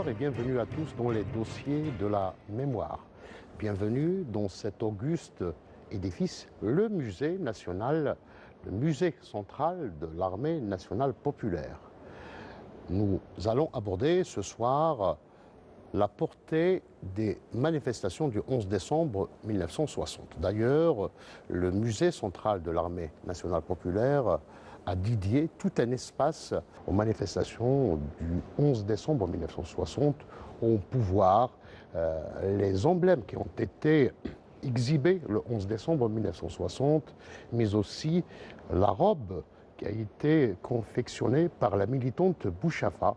Bonsoir et bienvenue à tous dans les dossiers de la mémoire. Bienvenue dans cet auguste édifice, le musée national, le musée central de l'armée nationale populaire. Nous allons aborder ce soir la portée des manifestations du 11 décembre 1960. D'ailleurs, le musée central de l'armée nationale populaire a dédié tout un espace aux manifestations du 11 décembre 1960. On peut voir les emblèmes qui ont été exhibés le 11 décembre 1960, mais aussi la robe qui a été confectionnée par la militante Bouchafa,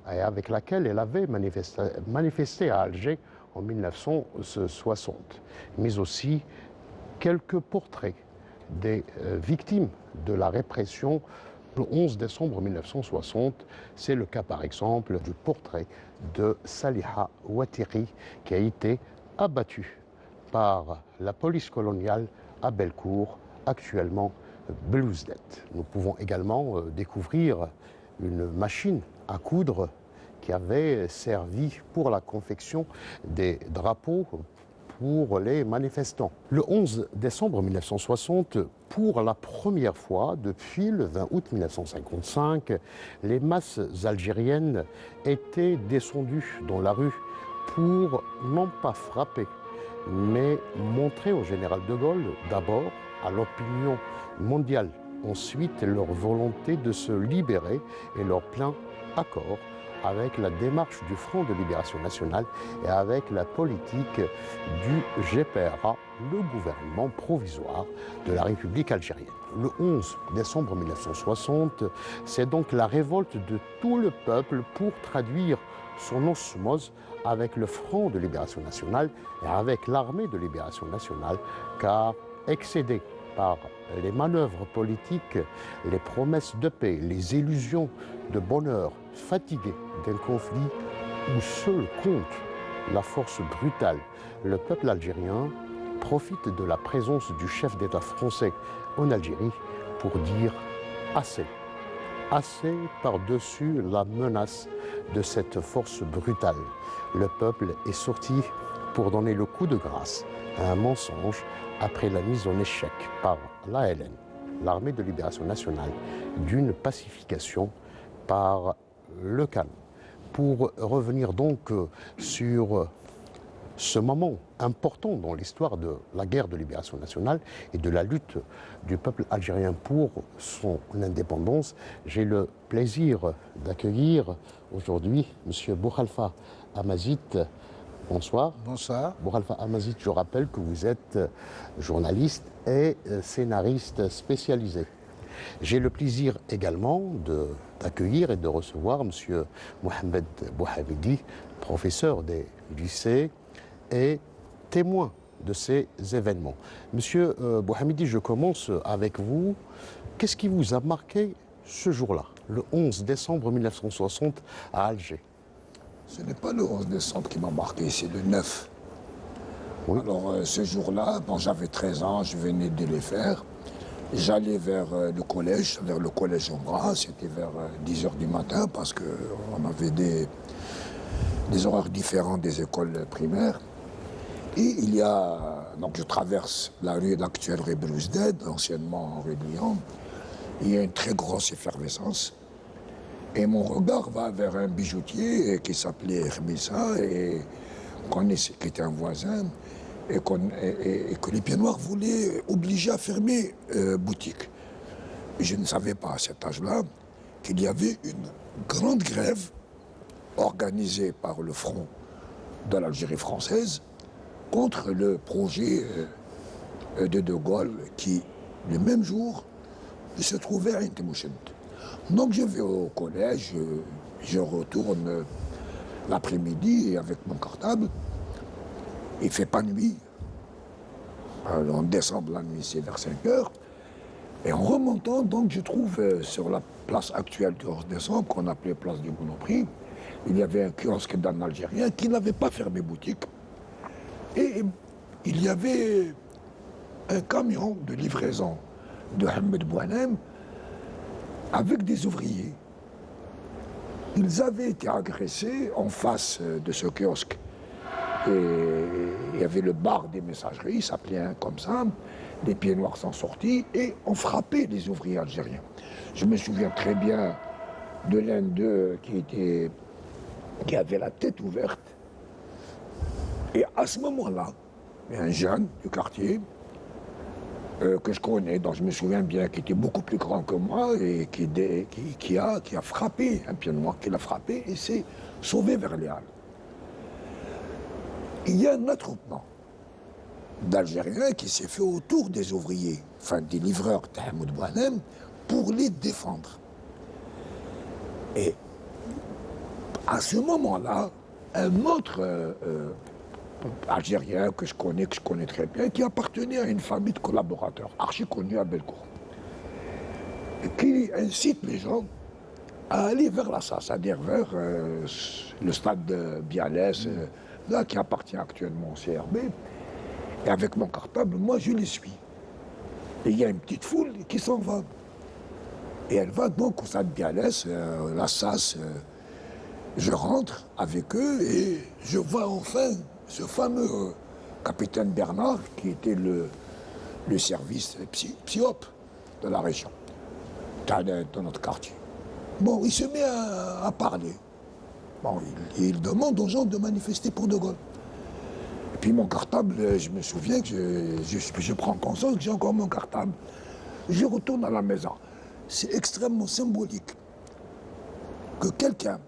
et avec laquelle elle avait manifesté à Alger en 1960, mais aussi quelques portraits des victimes de la répression le 11 décembre 1960. C'est le cas par exemple du portrait de Saliha Ouattiri qui a été abattu par la police coloniale à Bellecour, actuellement Belouizdad. Nous pouvons également découvrir une machine à coudre qui avait servi pour la confection des drapeaux pour les manifestants. Le 11 décembre 1960, pour la première fois depuis le 20 août 1955, les masses algériennes étaient descendues dans la rue pour non pas frapper, mais montrer au général de Gaulle, d'abord à l'opinion mondiale, ensuite leur volonté de se libérer et leur plein accord avec la démarche du Front de Libération Nationale et avec la politique du GPRA, le gouvernement provisoire de la République algérienne. Le 11 décembre 1960, c'est donc la révolte de tout le peuple pour traduire son osmose avec le Front de Libération Nationale et avec l'armée de Libération Nationale, car excédé par les manœuvres politiques, les promesses de paix, les illusions de bonheur, fatigué d'un conflit où seul compte la force brutale, le peuple algérien profite de la présence du chef d'État français en Algérie pour dire assez. Assez par-dessus la menace de cette force brutale. Le peuple est sorti pour donner le coup de grâce à un mensonge après la mise en échec par l'ALN, l'Armée de Libération Nationale, d'une pacification par le calme. Pour revenir donc sur ce moment important dans l'histoire de la guerre de libération nationale et de la lutte du peuple algérien pour son indépendance, j'ai le plaisir d'accueillir aujourd'hui M. Bouhalfa Amazit. Bonsoir. Bonsoir. Bouhalfa Amazit, je rappelle que vous êtes journaliste et scénariste spécialisé. J'ai le plaisir également d'accueillir et de recevoir M. Mohamed Bouhamidi, professeur des lycées et témoin de ces événements. Monsieur Bouhamidi, je commence avec vous. Qu'est-ce qui vous a marqué ce jour-là, le 11 décembre 1960 à Alger? Ce n'est pas le 11 décembre qui m'a marqué, c'est le 9. Oui. Alors ce jour-là, bon, j'avais 13 ans, je venais de les faire. J'allais vers le collège, vers le collège Ombra, c'était vers 10h du matin parce qu'on avait des horaires différents des écoles primaires. Et donc je traverse la rue, l'actuelle rue Belouizdad, anciennement rue Lyon. Il y a une très grosse effervescence. Et mon regard va vers un bijoutier qui s'appelait Hermissa, et qui était un voisin, et que les Pieds Noirs voulaient obliger à fermer boutique. Et je ne savais pas à cet âge-là qu'il y avait une grande grève organisée par le Front de l'Algérie française contre le projet de Gaulle qui, le même jour, se trouvait à Intemouchent. Donc je vais au collège, je retourne l'après-midi avec mon cartable. Il ne fait pas nuit. En décembre, la nuit, c'est vers 5 heures. Et en remontant, donc, je trouve sur la place actuelle du 11 décembre, qu'on appelait place du Monoprix, il y avait un kiosque d'un Algérien qui n'avait pas fermé boutique. Et il y avait un camion de livraison de Ahmed Bouanem avec des ouvriers. Ils avaient été agressés en face de ce kiosque. Et il y avait le bar des messageries, il s'appelait comme ça. Les pieds noirs sont sortis et ont frappé les ouvriers algériens. Je me souviens très bien de l'un d'eux qui avait la tête ouverte. Et à ce moment-là, il y a un jeune du quartier que je connais, dont je me souviens bien, qui était beaucoup plus grand que moi et qui a frappé un pied noir, qui l'a frappé et s'est sauvé vers les Halles. Il y a un attroupement d'Algériens qui s'est fait autour des ouvriers, enfin des livreurs de Hamoud Bouanem, pour les défendre. Et à ce moment-là, un autre Algérien que je connais très bien, qui appartenait à une famille de collaborateurs, archi connue à Bellecour, qui incite les gens à aller vers la SAS, c'est-à-dire vers le stade de Bialès, là qui appartient actuellement au CRB. Et avec mon cartable, moi je les suis. Et il y a une petite foule qui s'en va. Et elle va donc au stade Bialès, la SAS. Je rentre avec eux et je vois enfin ce fameux capitaine Bernard qui était le service psyop de la région, dans notre quartier. Bon, il se met à parler. Bon, il demande aux gens de manifester pour De Gaulle. Et puis mon cartable, je me souviens que je prends conscience que j'ai encore mon cartable. Je retourne à la maison. C'est extrêmement symbolique que quelqu'un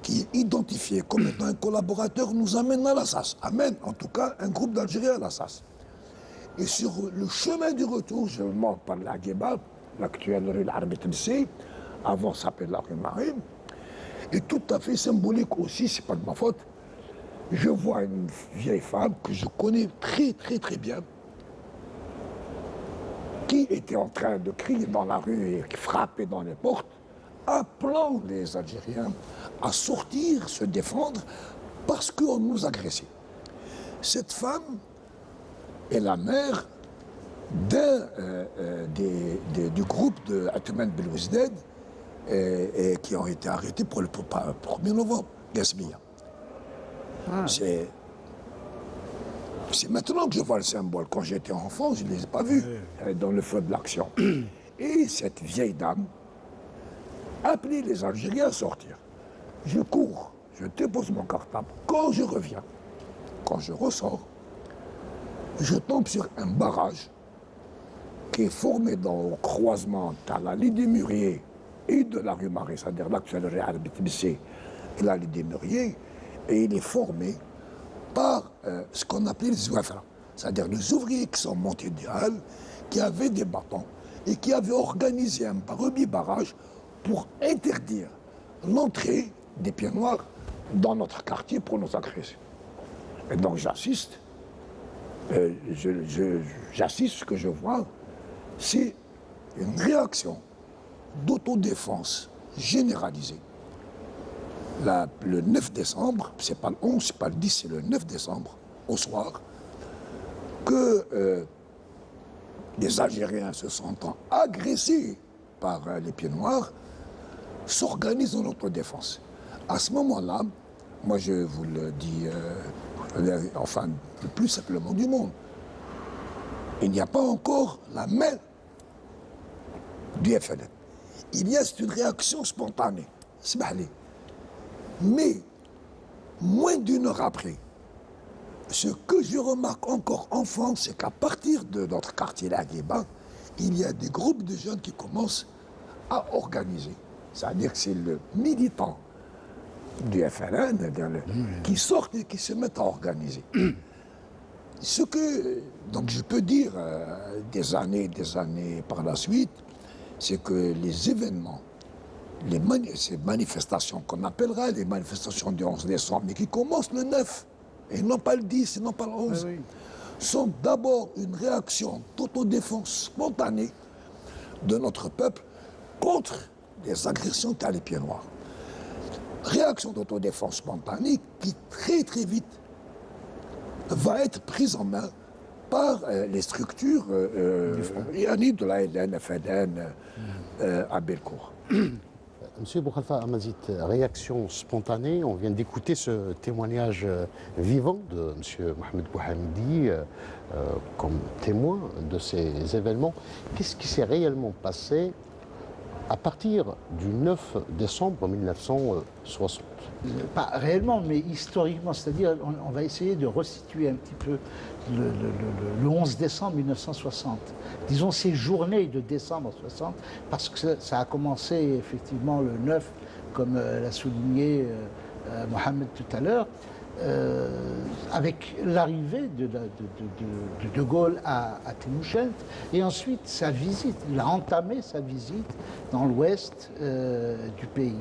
qui est identifié comme étant un collaborateur nous amène à la SAS, amène en tout cas un groupe d'Algériens à la SAS. Et sur le chemin du retour, je monte par la Guéba, l'actuelle rue l'Arbitre-C, avant ça s'appelait la rue Marine, et tout à fait symbolique aussi, c'est pas de ma faute, je vois une vieille femme que je connais très bien, qui était en train de crier dans la rue et qui frappait dans les portes, appelant les Algériens à sortir, se défendre, parce qu'on nous agressait. Cette femme est la mère du groupe de Atman Belouizdad et qui ont été arrêtés pour le 1er novembre, Gasmia. Ah. C'est maintenant que je vois le symbole. Quand j'étais enfant, je ne les ai pas vus dans le feu de l'action. Et cette vieille dame appelait les Algériens à sortir. Je cours, je dépose mon cartable. Quand je reviens, quand je ressors, je tombe sur un barrage qui est formé au croisement de la Lydie Murier et de la rue Marais, c'est-à-dire l'actuelle rue Arbit-Bissé et la Lydie Murier, et il est formé par ce qu'on appelait les ouafra, c'est-à-dire les ouvriers qui sont montés des halles, qui avaient des bâtons et qui avaient organisé un premier barrage pour interdire l'entrée des pieds noirs dans notre quartier pour nous agresser. Et donc j'assiste, ce que je vois, c'est une réaction d'autodéfense généralisée. Le 9 décembre, c'est pas le 11, c'est pas le 10, c'est le 9 décembre, au soir, que les Algériens se sentant agressés par les pieds noirs, s'organisent en autodéfense. À ce moment-là, moi je vous le dis, enfin, le plus simplement du monde, il n'y a pas encore la main du FLN. Il y a une réaction spontanée, mais moins d'une heure après, ce que je remarque encore enfant, c'est qu'à partir de notre quartier, la Guéba, il y a des groupes de jeunes qui commencent à organiser. C'est-à-dire que c'est le militant du FLN qui sortent et qui se mettent à organiser. Ce que, donc je peux dire, des années par la suite, c'est que les événements, ces manifestations qu'on appellera les manifestations du 11 décembre, mais qui commencent le 9, et non pas le 10, et non pas le 11, sont d'abord une réaction d'autodéfense spontanée de notre peuple contre les agressions qu'a les pieds noirs. Réaction d'autodéfense spontanée qui très vite va être prise en main par les structures de la LN, FLN, à Bellecour. Monsieur Boukhalifa Amazit, réaction spontanée, on vient d'écouter ce témoignage vivant de Monsieur Mohamed Bouhamdi comme témoin de ces événements. Qu'est-ce qui s'est réellement passé à partir du 9 décembre 1960? Pas réellement, mais historiquement, c'est-à-dire on va essayer de resituer un petit peu le 11 décembre 1960. Disons ces journées de décembre 60, parce que ça a commencé effectivement le 9, comme l'a souligné Mohamed tout à l'heure, avec l'arrivée de Gaulle à Tlemcen, et ensuite sa visite. Il a entamé sa visite dans l'ouest du pays.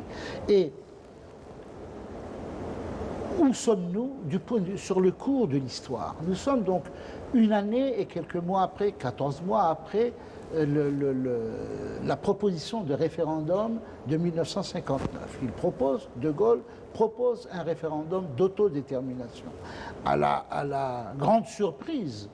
Et où sommes-nous sur le cours de l'histoire? Nous sommes donc une année et quelques mois après, 14 mois après, la proposition de référendum de 1959. De Gaulle propose un référendum d'autodétermination. À la grande surprise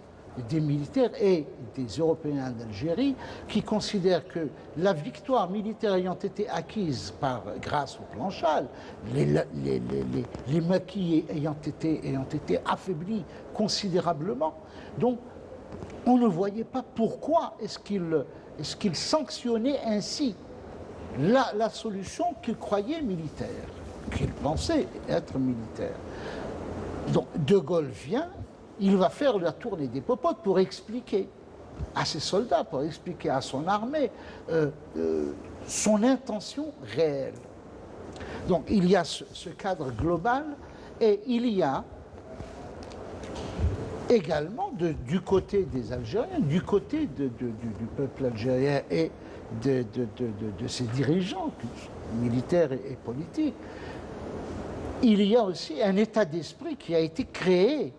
des militaires et des Européens d'Algérie, qui considèrent que la victoire militaire ayant été acquise grâce au plan Châle, les maquis ayant été affaiblis considérablement, donc on ne voyait pas pourquoi est-ce qu'il sanctionnait ainsi la solution qu'il croyait militaire, qu'il pensait être militaire. Donc De Gaulle vient, il va faire la tournée des popotes pour expliquer à ses soldats, pour expliquer à son armée son intention réelle. Donc il y a ce cadre global, et il y a également du côté des Algériens, du côté du peuple algérien et de ses dirigeants, militaires et politiques, il y a aussi un état d'esprit qui a été créé,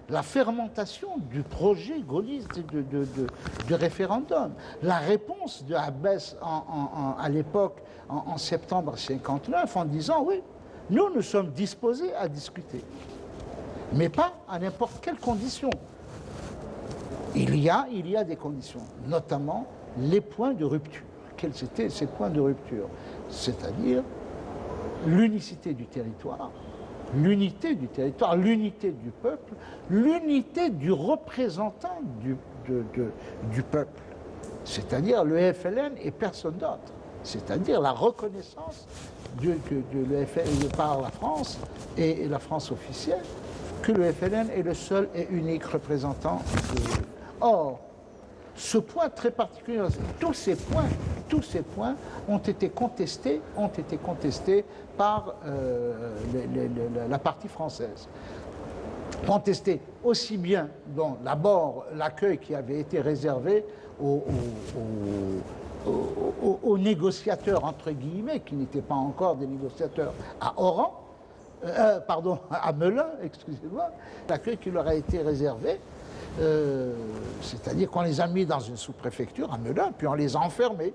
la fermentation du projet gaulliste de référendum. La réponse de Abbès à l'époque, en septembre 1959, en disant « oui, nous sommes disposés à discuter ». Mais pas à n'importe quelle condition. Il y a des conditions, notamment les points de rupture. Quels étaient ces points de rupture? C'est-à-dire l'unicité du territoire, l'unité du peuple, l'unité du représentant du peuple, c'est-à-dire le FLN et personne d'autre, c'est-à-dire la reconnaissance de le FLN par la France et la France officielle, que le FLN est le seul et unique représentant Or, ce point très particulier, tous ces points ont été contestés par la partie française. Contestés aussi bien, d'abord, l'accueil qui avait été réservé aux négociateurs, entre guillemets, qui n'étaient pas encore des négociateurs, à Oran, à Melun, excusez-moi, l'accueil qui leur a été réservé, c'est-à-dire qu'on les a mis dans une sous-préfecture à Melun, puis on les a enfermés.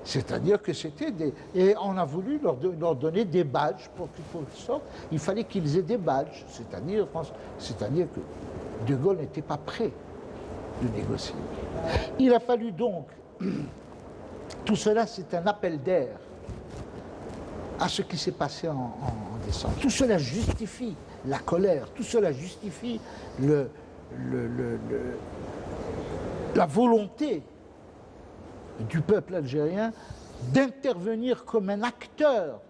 C'est-à-dire que c'était des... Et on a voulu leur donner des badges pour qu'ils sortent. Il fallait qu'ils aient des badges, c'est-à-dire que De Gaulle n'était pas prêt de négocier. Il a fallu donc... Tout cela, c'est un appel d'air à ce qui s'est passé en décembre. Tout cela justifie la colère, tout cela justifie la volonté du peuple algérien d'intervenir comme un acteur,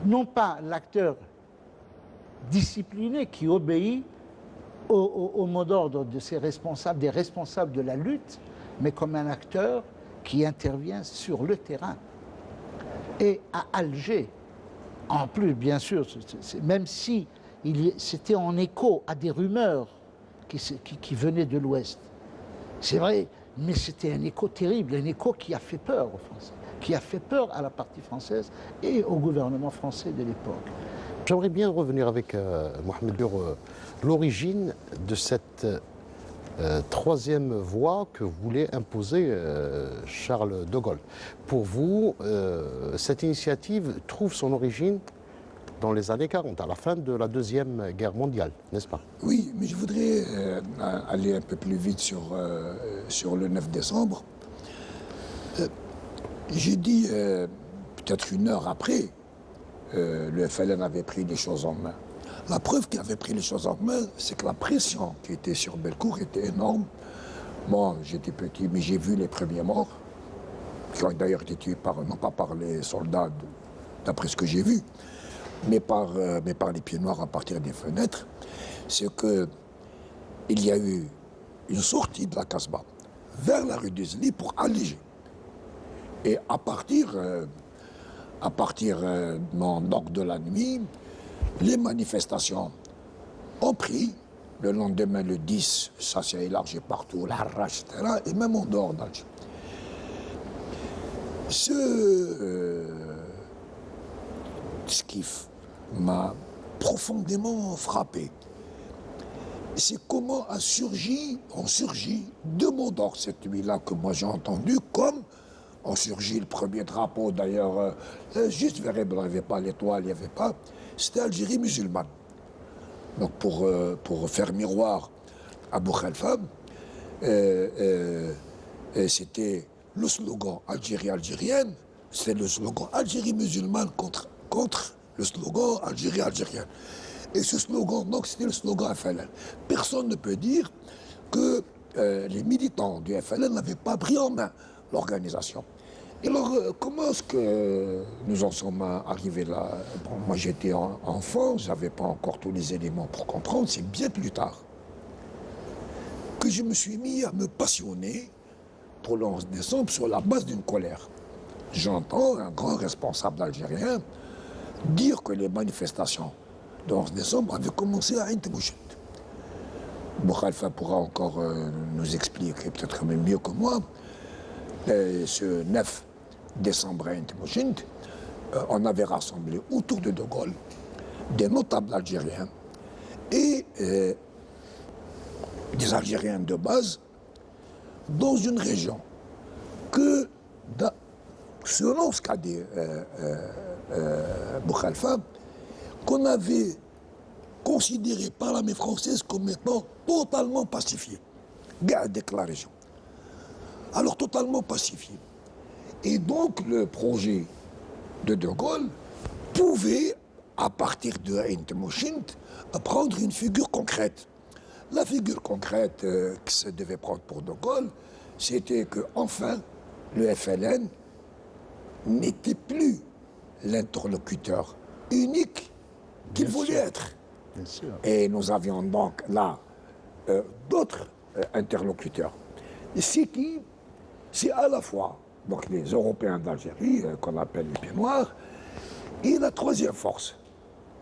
non pas l'acteur discipliné qui obéit au mot d'ordre de ses responsables, des responsables de la lutte, mais comme un acteur qui intervient sur le terrain. Et à Alger, en plus, bien sûr, même si c'était en écho à des rumeurs qui venaient de l'Ouest, c'est vrai, mais c'était un écho terrible, un écho qui a fait peur aux Français, qui a fait peur à la partie française et au gouvernement français de l'époque. J'aimerais bien revenir avec Mohamed sur l'origine de cette troisième voie que voulait imposer Charles de Gaulle. Pour vous, cette initiative trouve son origine dans les années 40, à la fin de la Deuxième Guerre mondiale, n'est-ce pas? Oui, mais je voudrais aller un peu plus vite sur le 9 décembre. J'ai dit, peut-être une heure après, le FLN avait pris les choses en main. La preuve qu'il avait pris les choses en main, c'est que la pression qui était sur Bellecour était énorme. Moi, j'étais petit, mais j'ai vu les premiers morts, qui ont d'ailleurs été tués non pas par les soldats, d'après ce que j'ai vu, mais par les pieds noirs à partir des fenêtres. C'est qu'il y a eu une sortie de la Casbah vers la rue des Lits pour alléger. Et à partir donc de la nuit, les manifestations ont pris. Le lendemain, le 10, ça s'est élargi partout, l'Arrache, etc., et même en dehors d'Alger. Ce qui m'a profondément frappé, c'est comment ont surgi deux mots d'ordre cette nuit-là que moi j'ai entendu, comme ont surgi le premier drapeau d'ailleurs, juste vers Hébron, il n'y avait pas l'étoile, il n'y avait pas, c'était Algérie musulmane. Donc pour faire miroir à Bou Khalfa, c'était le slogan Algérie algérienne, c'est le slogan Algérie musulmane contre le slogan Algérie algérienne. Et ce slogan, donc c'était le slogan FLN. Personne ne peut dire que les militants du FLN n'avaient pas pris en main l'organisation. Et alors, comment est-ce que nous en sommes arrivés là? Bon, moi j'étais enfant, je n'avais pas encore tous les éléments pour comprendre, c'est bien plus tard que je me suis mis à me passionner pour le 11 décembre sur la base d'une colère. J'entends un grand responsable algérien dire que les manifestations du 11 décembre avaient commencé à Ain Tmouchent. Bou Khalfa pourra encore nous expliquer, peut-être même mieux que moi, ce 9 décembre à Ain Tmouchent, on avait rassemblé autour de De Gaulle des notables algériens et des Algériens de base dans une région que, selon ce qu'a dit Bou Khalfa, qu'on avait considéré par l'armée française comme étant totalement pacifiée. Gardez la région. Alors totalement pacifiée. Et donc le projet de De Gaulle pouvait, à partir de Ain Tmouchent, prendre une figure concrète. La figure concrète que ça devait prendre pour De Gaulle, c'était qu'enfin, le FLN n'était plus l'interlocuteur unique qu'il voulait être. Bien sûr. Et nous avions donc là d'autres interlocuteurs. C'est qui? C'est à la fois donc, les Européens d'Algérie, qu'on appelle les Pieds Noirs, et la troisième force.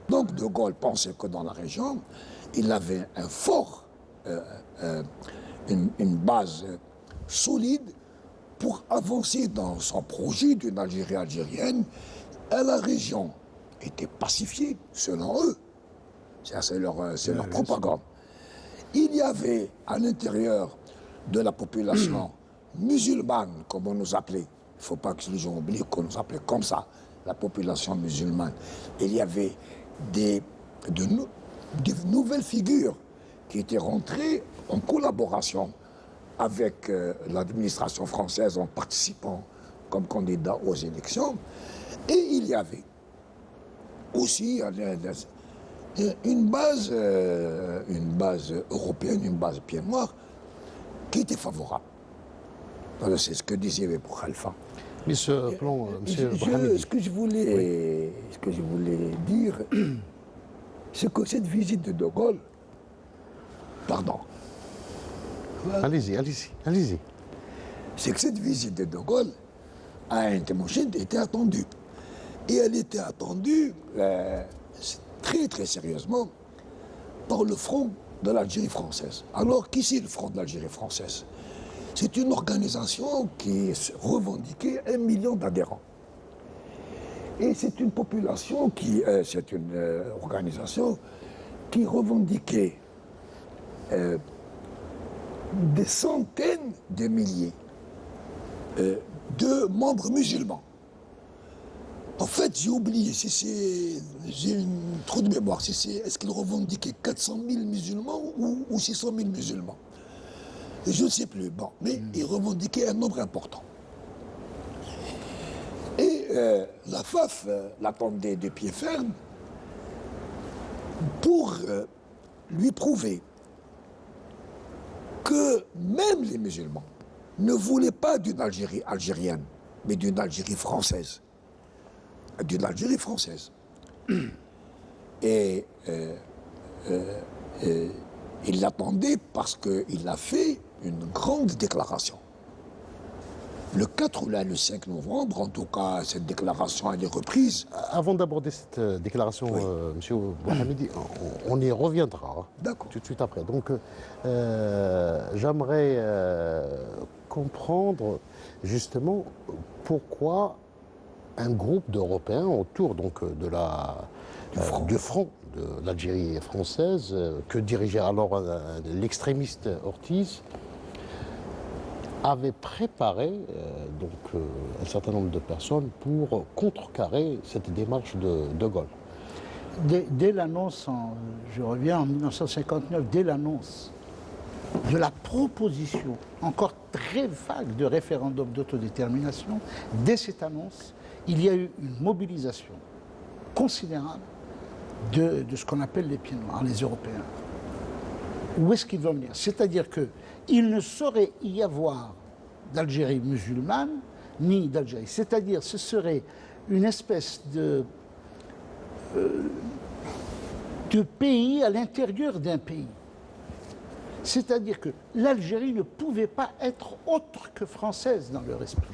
Donc De Gaulle pensait que dans la région, il avait un fort, une base solide pour avancer dans son projet d'une Algérie algérienne. Et la région était pacifiée, selon eux. C'est leur propagande. Il y avait à l'intérieur de la population musulmane, comme on nous appelait, il ne faut pas que les gens oublient qu'on nous appelait comme ça, la population musulmane. Il y avait de nouvelles figures qui étaient rentrées en collaboration avec l'administration française en participant comme candidat aux élections. Et il y avait aussi une base européenne, une base pied noir, qui était favorable. C'est ce que disait Bou Khalfa. Mais ce plan, M. Brahimi. Ce que je voulais dire, c'est que cette visite de De Gaulle, pardon, Allez-y. c'est que cette visite de Gaulle à Ain Tmouchent était attendue. Et elle était attendue très très sérieusement par le Front de l'Algérie française. Alors qu'ici, le Front de l'Algérie française, c'est une organisation qui revendiquait 1 million d'adhérents. Et c'est une population c'est une organisation qui revendiquait des centaines de milliers de membres musulmans. En fait, j'ai oublié, j'ai une trou de mémoire, est-ce qu'il revendiquait 400 000 musulmans ou 600 000 musulmans? Je ne sais plus, bon, mais il revendiquait un nombre important. la FAF l'attendait de pied ferme pour lui prouver que même les musulmans ne voulaient pas d'une Algérie algérienne, mais d'une Algérie française. D'une Algérie française. Et il l'attendait parce qu'il a fait une grande déclaration. Le 4 ou le 5 novembre, en tout cas, cette déclaration elle est reprise. Avant d'aborder cette déclaration, Oui. Monsieur Bouhamidi, on y reviendra D'accord. tout de suite après. Donc, j'aimerais comprendre justement pourquoi un groupe d'Européens autour donc, du front de l'Algérie française, que dirigeait alors l'extrémiste Ortiz, avait préparé un certain nombre de personnes pour contrecarrer cette démarche de Gaulle. Dès l'annonce, je reviens en 1959, dès l'annonce de la proposition, encore très vague, de référendum d'autodétermination, dès cette annonce, il y a eu une mobilisation considérable de ce qu'on appelle les pieds noirs, les Européens. Où est-ce qu'ils vont venir? C'est-à-dire qu'il ne saurait y avoir d'Algérie musulmane, ni d'Algérie. C'est-à-dire ce serait une espèce de pays à l'intérieur d'un pays. C'est-à-dire que l'Algérie ne pouvait pas être autre que française dans leur esprit.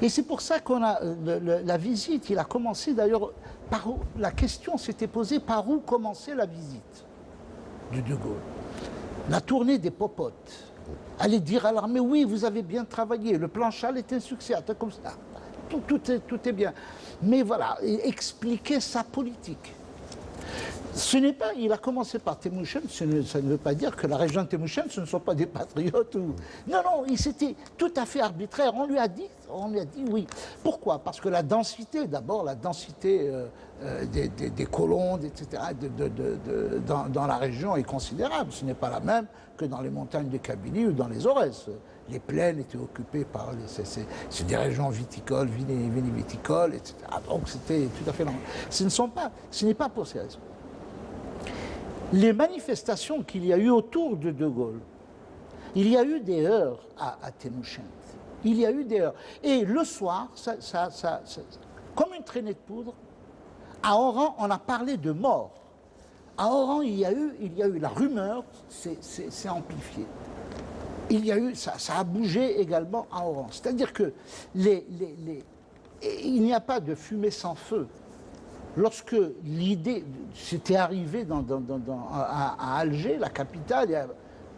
Et c'est pour ça qu'on a la visite, il a commencé d'ailleurs par où, la question s'était posée par où commençait la visite de Gaulle. La tournée des popotes. Aller dire à l'armée, oui, vous avez bien travaillé, le plan Chal est un succès, comme ça. Tout est bien. Mais voilà, expliquer sa politique. Ce n'est pas, il a commencé par Temouchen, ça ne veut pas dire que la région de Temouchen, ce ne sont pas des patriotes. Non, c'était tout à fait arbitraire. On lui a dit oui. Pourquoi? Parce que la densité, d'abord, la densité des colons, etc., dans la région est considérable. Ce n'est pas la même que dans les montagnes de Kabylie ou dans les Aurès. Les plaines étaient occupées par... C'est des régions viticoles, viniviticoles, etc. Donc c'était tout à fait normal. Ce n'est pas pour ces raisons. Les manifestations qu'il y a eu autour de Gaulle, il y a eu des heurts à Temouchen. Il y a eu des heurts. Et le soir, comme une traînée de poudre, à Oran, on a parlé de mort. À Oran, il y a eu la rumeur, c'est amplifié. Il y a eu, ça a bougé également à Oran. C'est-à-dire que il n'y a pas de fumée sans feu. Lorsque l'idée s'était arrivée à Alger, la capitale, il y a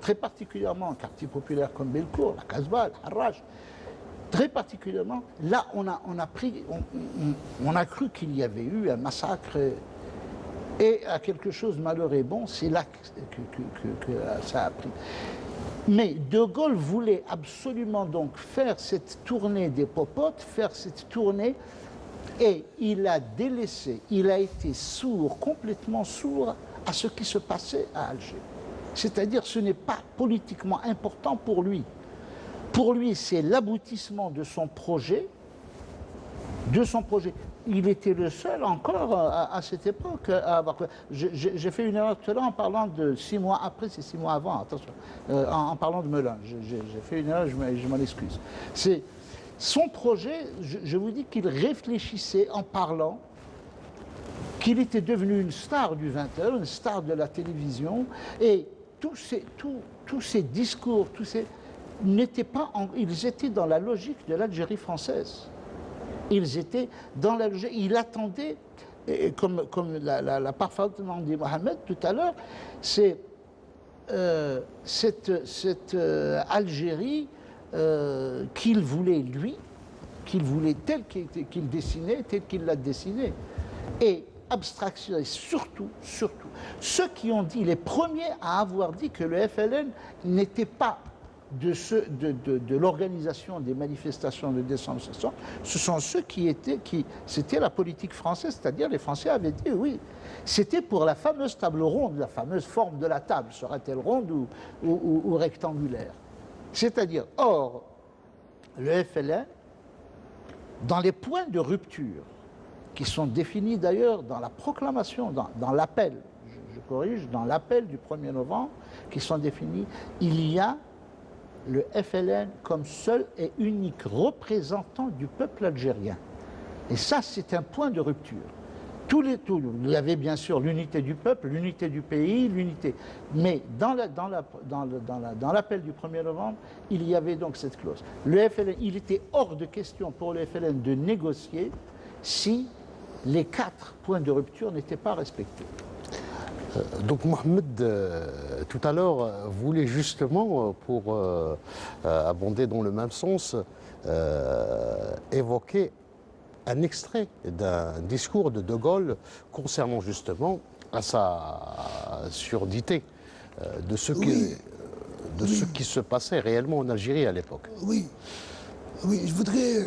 très particulièrement un quartier populaire comme Belcourt, la Casbah, Harrach, très particulièrement, là on a cru qu'il y avait eu un massacre et à quelque chose de malheureux et bon, c'est là que ça a pris. Mais De Gaulle voulait absolument donc faire cette tournée des popotes, faire cette tournée, et il a délaissé, il a été sourd, complètement sourd à ce qui se passait à Alger. C'est-à-dire ce n'est pas politiquement important pour lui. Pour lui, c'est l'aboutissement de son projet. Il était le seul encore à cette époque à avoir... J'ai fait une erreur tout à l'heure en parlant de 6 mois après, c'est 6 mois avant, attention, en parlant de Melun. J'ai fait une erreur, je m'en excuse. C'est son projet, je vous dis qu'il réfléchissait en parlant, qu'il était devenu une star du 20h, une star de la télévision, et tous ces discours, n'étaient pas, ils étaient dans la logique de l'Algérie française. Ils étaient dans l'Algérie, il attendait, comme l'a parfaitement dit Mohamed tout à l'heure, c'est cette Algérie qu'il voulait lui, telle qu'il dessinait, telle qu'il l'a dessinée. Et abstraction, et surtout, ceux qui ont dit, les premiers à avoir dit que le FLN n'était pas de l'organisation des manifestations de décembre 1960, ce sont ceux c'était la politique française, c'est-à-dire les Français avaient dit oui, c'était pour la fameuse table ronde, la fameuse forme de la table, sera-t-elle ronde ou rectangulaire? C'est-à-dire, or, le FLN dans les points de rupture, qui sont définis d'ailleurs dans la proclamation, dans l'appel, je corrige, dans l'appel du 1er novembre, qui sont définis, il y a le FLN comme seul et unique représentant du peuple algérien. Et ça, c'est un point de rupture. Il y avait bien sûr l'unité du peuple, l'unité du pays, l'unité. Mais dans l'appel du 1er novembre, il y avait donc cette clause. Le FLN, il était hors de question pour le FLN de négocier si les 4 points de rupture n'étaient pas respectés. Donc Mohamed, tout à l'heure, voulait justement, pour abonder dans le même sens, évoquer un extrait d'un discours de De Gaulle concernant justement à sa surdité de ce qui se passait réellement en Algérie à l'époque. Oui, je voudrais...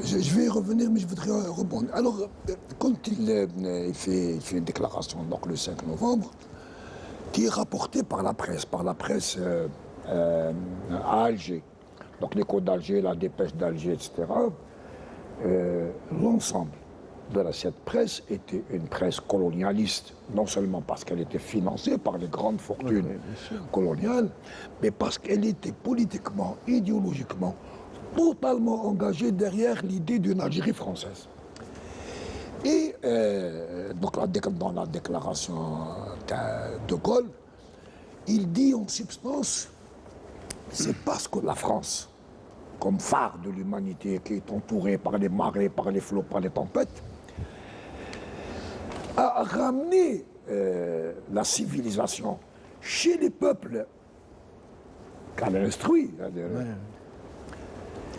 je vais y revenir, mais je voudrais rebondir. Alors, quand il fait une déclaration, donc le 5 novembre, qui est rapportée par la presse à Alger, donc l'écho d'Alger, la dépêche d'Alger, etc., l'ensemble de cette presse était une presse colonialiste, non seulement parce qu'elle était financée par les grandes fortunes coloniales, mais parce qu'elle était politiquement, idéologiquement, totalement engagée derrière l'idée d'une Algérie française. Et donc dans la déclaration de Gaulle, il dit en substance, c'est parce que la France, comme phare de l'humanité qui est entourée par les marées, par les flots, par les tempêtes, a ramené la civilisation chez les peuples qu'elle a instruits.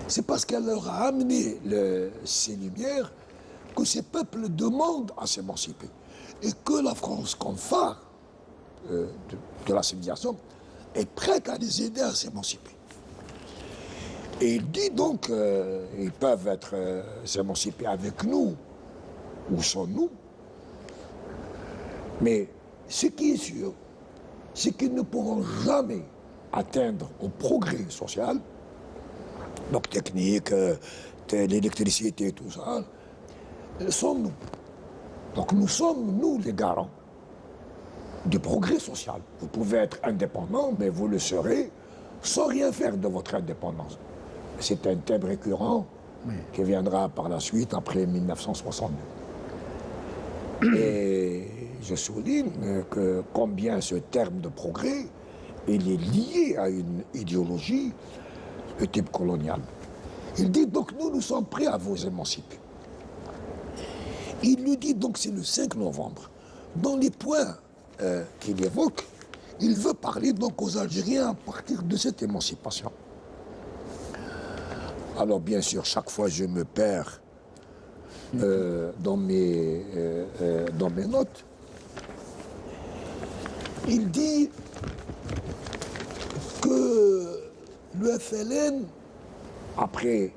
C'est parce qu'elle leur a amené ces lumières que ces peuples demandent à s'émanciper. Et que la France, comme phare de la civilisation, est prête à les aider à s'émanciper. Et il dit donc ils peuvent s'émanciper avec nous ou sans nous. Mais ce qui est sûr, c'est qu'ils ne pourront jamais atteindre au progrès social, donc technique, l'électricité, tout ça, sans nous. Donc nous sommes, nous, les garants du progrès social. Vous pouvez être indépendant, mais vous le serez sans rien faire de votre indépendance. C'est un thème récurrent qui viendra par la suite, après 1962. Et je souligne que combien ce terme de progrès, il est lié à une idéologie de type colonial. Il dit donc nous sommes prêts à vous émanciper. Il lui dit donc c'est le 5 novembre. Dans les points qu'il évoque, il veut parler donc aux Algériens à partir de cette émancipation. Alors bien sûr, chaque fois je me perds dans mes notes. Il dit que le FLN, après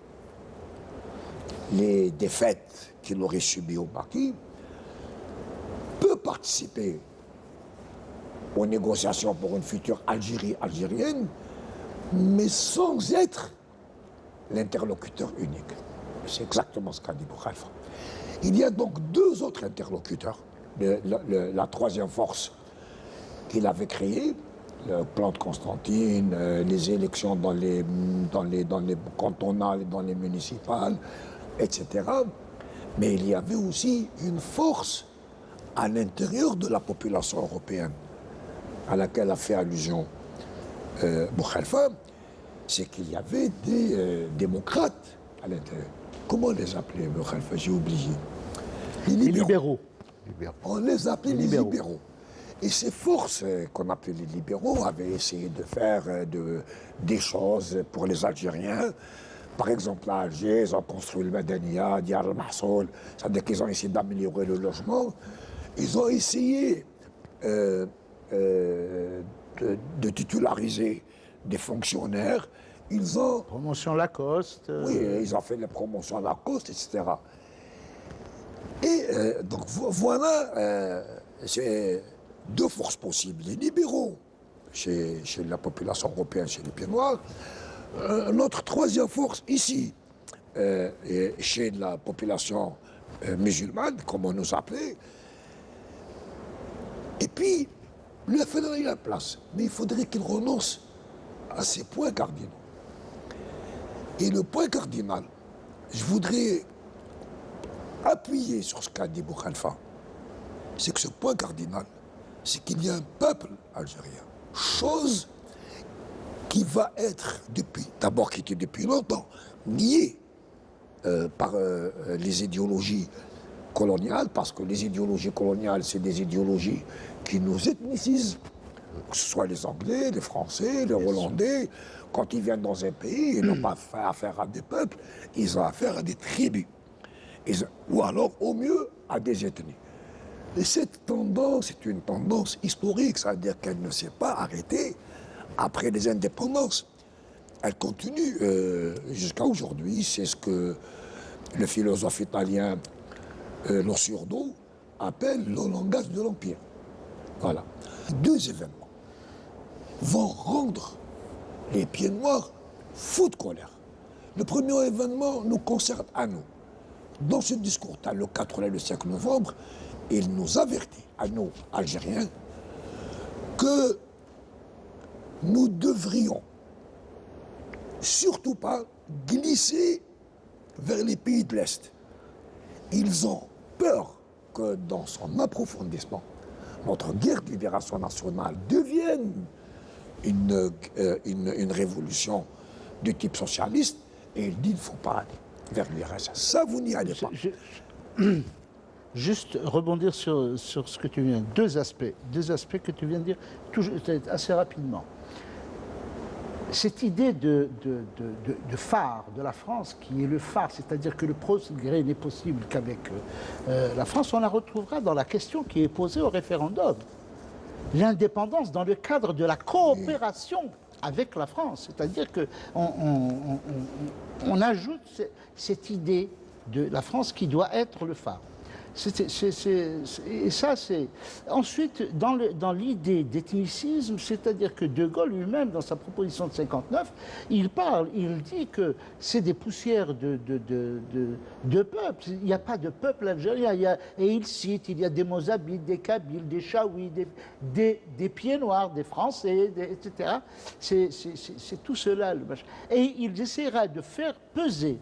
les défaites qu'il aurait subies au Mali, peut participer aux négociations pour une future Algérie algérienne, mais sans être l'interlocuteur unique. C'est exactement ce qu'a dit Boukhalfa. Il y a donc 2 autres interlocuteurs. La troisième force qu'il avait créée, le plan de Constantine, les élections dans les cantonales et dans les municipales, etc. Mais il y avait aussi une force à l'intérieur de la population européenne, à laquelle a fait allusion Boukhalfa, c'est qu'il y avait des démocrates à l'intérieur. Comment les appeler, Boukhalfa? J'ai oublié. Les libéraux. On les appelait les libéraux. Et ces forces qu'on appelait les libéraux avaient essayé de faire des choses pour les Algériens. Par exemple, à Alger, ils ont construit le Madania, Diyar al-Mahsoul, c'est-à-dire qu'ils ont essayé d'améliorer le logement. Ils ont essayé de titulariser des fonctionnaires. Ils ont... Promotion Lacoste. Oui, ils ont fait les promotions Lacoste, etc. Et donc voilà, c'est 2 forces possibles. Les libéraux, chez la population européenne, chez les Pieds Noirs. Notre troisième force, ici, chez la population musulmane, comme on nous appelait. Et puis, le FLN a eu la place, mais il faudrait qu'il renonce à ses points cardinaux. Et le point cardinal, je voudrais appuyer sur ce qu'a dit Boukhalifa, c'est que ce point cardinal, c'est qu'il y a un peuple algérien, chose qui va être d'abord qui était depuis longtemps niée par les idéologies coloniales, parce que les idéologies coloniales, c'est des idéologies qui nous ethnicisent, que ce soit les Anglais, les Français, les Hollandais. Quand ils viennent dans un pays, ils n'ont pas affaire à des peuples, ils ont affaire à des tribus. Ou alors, au mieux, à des ethnies. Et cette tendance est une tendance historique, c'est-à-dire qu'elle ne s'est pas arrêtée après les indépendances. Elle continue jusqu'à aujourd'hui. C'est ce que le philosophe italien Lossurdo appelle le langage de l'Empire. Voilà. Deux événements vont rendre les pieds noirs fous de colère. Le premier événement nous concerne à nous. Dans ce discours, le 4 et le 5 novembre, il nous avertit, à nous, Algériens, que nous devrions surtout pas glisser vers les pays de l'Est. Ils ont peur que dans son approfondissement, notre guerre de libération nationale devienne une révolution de type socialiste, et il dit qu'il ne faut pas aller vers l'URSS. Ça, vous n'y allez pas. Juste rebondir sur ce que tu viens de dire. Deux aspects que tu viens de dire assez rapidement. Cette idée de phare de la France, qui est le phare, c'est-à-dire que le progrès n'est possible qu'avec la France, on la retrouvera dans la question qui est posée au référendum. L'indépendance dans le cadre de la coopération avec la France. C'est-à-dire qu'on ajoute cette idée de la France qui doit être le phare. Et ça, c'est... Ensuite, dans l'idée d'ethnicisme, c'est-à-dire que De Gaulle lui-même, dans sa proposition de 59, il dit que c'est des poussières de peuples. Il n'y a pas de peuple algérien. Et il cite, il y a des Mozabites, des Kabyles, des Chaouis, des Pieds Noirs, des Français, etc. C'est tout cela. Et il essaiera de faire peser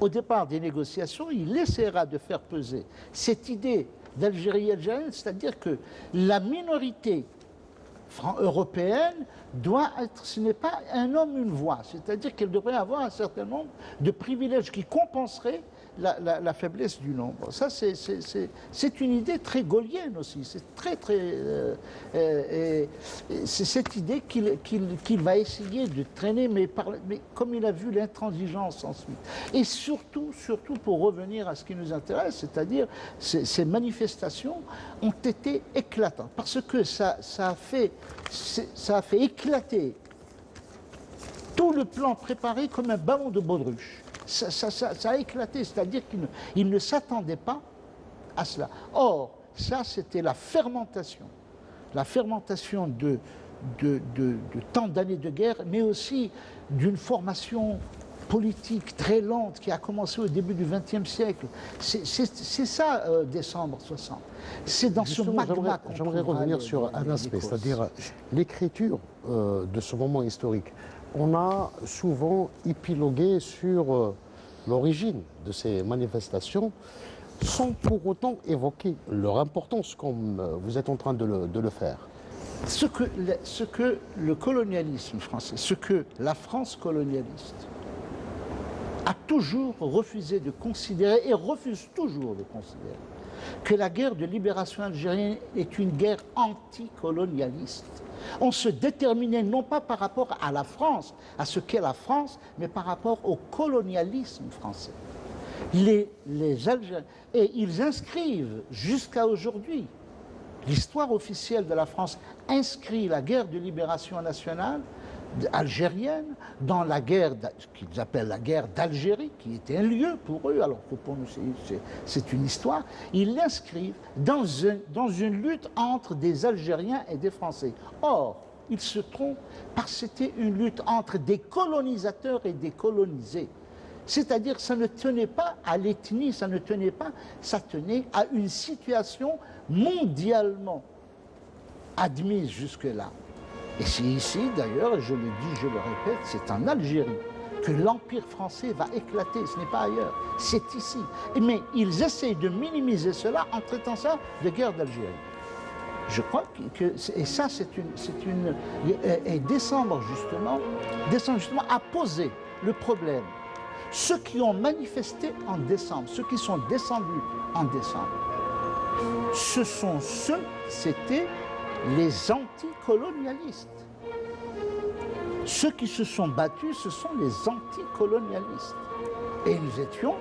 au départ des négociations, il essaiera de faire peser cette idée d'Algérie algérienne, c'est-à-dire que la minorité européenne doit être, ce n'est pas un homme, une voix, c'est-à-dire qu'elle devrait avoir un certain nombre de privilèges qui compenseraient la faiblesse du nombre. Ça, c'est une idée très gaullienne aussi, c'est c'est cette idée qu'il va essayer de traîner, mais comme il a vu l'intransigeance ensuite. Et surtout, pour revenir à ce qui nous intéresse, c'est-à-dire ces manifestations ont été éclatantes, parce que ça a fait éclater tout le plan préparé comme un ballon de baudruche. Ça a éclaté, c'est-à-dire qu'il ne s'attendait pas à cela. Or, ça, c'était la fermentation de tant d'années de guerre, mais aussi d'une formation politique très lente qui a commencé au début du XXe siècle. C'est ça, décembre 60. C'est dans ce magma qu'on J'aimerais revenir sur un aspect, c'est-à-dire l'écriture de ce moment historique. On a souvent épilogué sur l'origine de ces manifestations sans pour autant évoquer leur importance comme vous êtes en train de le faire. Ce que le colonialisme français, ce que la France colonialiste a toujours refusé de considérer et refuse toujours de considérer que la guerre de libération algérienne est une guerre anticolonialiste. On se déterminait non pas par rapport à la France, à ce qu'est la France, mais par rapport au colonialisme français. Les Algériens, et ils inscrivent jusqu'à aujourd'hui, l'histoire officielle de la France inscrit la guerre de libération nationale algérienne dans la guerre qu'ils appellent la guerre d'Algérie, qui était un lieu pour eux, alors que pour nous c'est une histoire. Ils l'inscrivent dans une lutte entre des Algériens et des Français. Or, ils se trompent parce que c'était une lutte entre des colonisateurs et des colonisés. C'est-à-dire que ça ne tenait pas à l'ethnie, ça tenait à une situation mondialement admise jusque-là. Et c'est ici, d'ailleurs, je le dis, je le répète, c'est en Algérie que l'Empire français va éclater, ce n'est pas ailleurs, c'est ici. Mais ils essayent de minimiser cela en traitant ça de guerre d'Algérie. Je crois que et ça, et décembre justement a posé le problème. Ceux qui ont manifesté en décembre, ceux qui sont descendus en décembre, c'était les anticolonialistes. Ceux qui se sont battus, ce sont les anticolonialistes. Et nous étions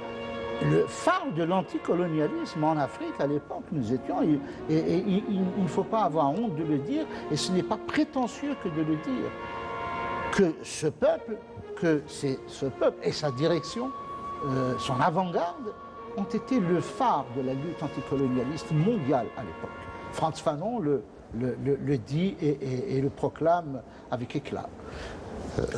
le phare de l'anticolonialisme en Afrique à l'époque. Nous étions, et il ne faut pas avoir honte de le dire, et ce n'est pas prétentieux que de le dire, que ce peuple et sa direction, son avant-garde, ont été le phare de la lutte anticolonialiste mondiale à l'époque. Frantz Fanon le dit et le proclame avec éclat.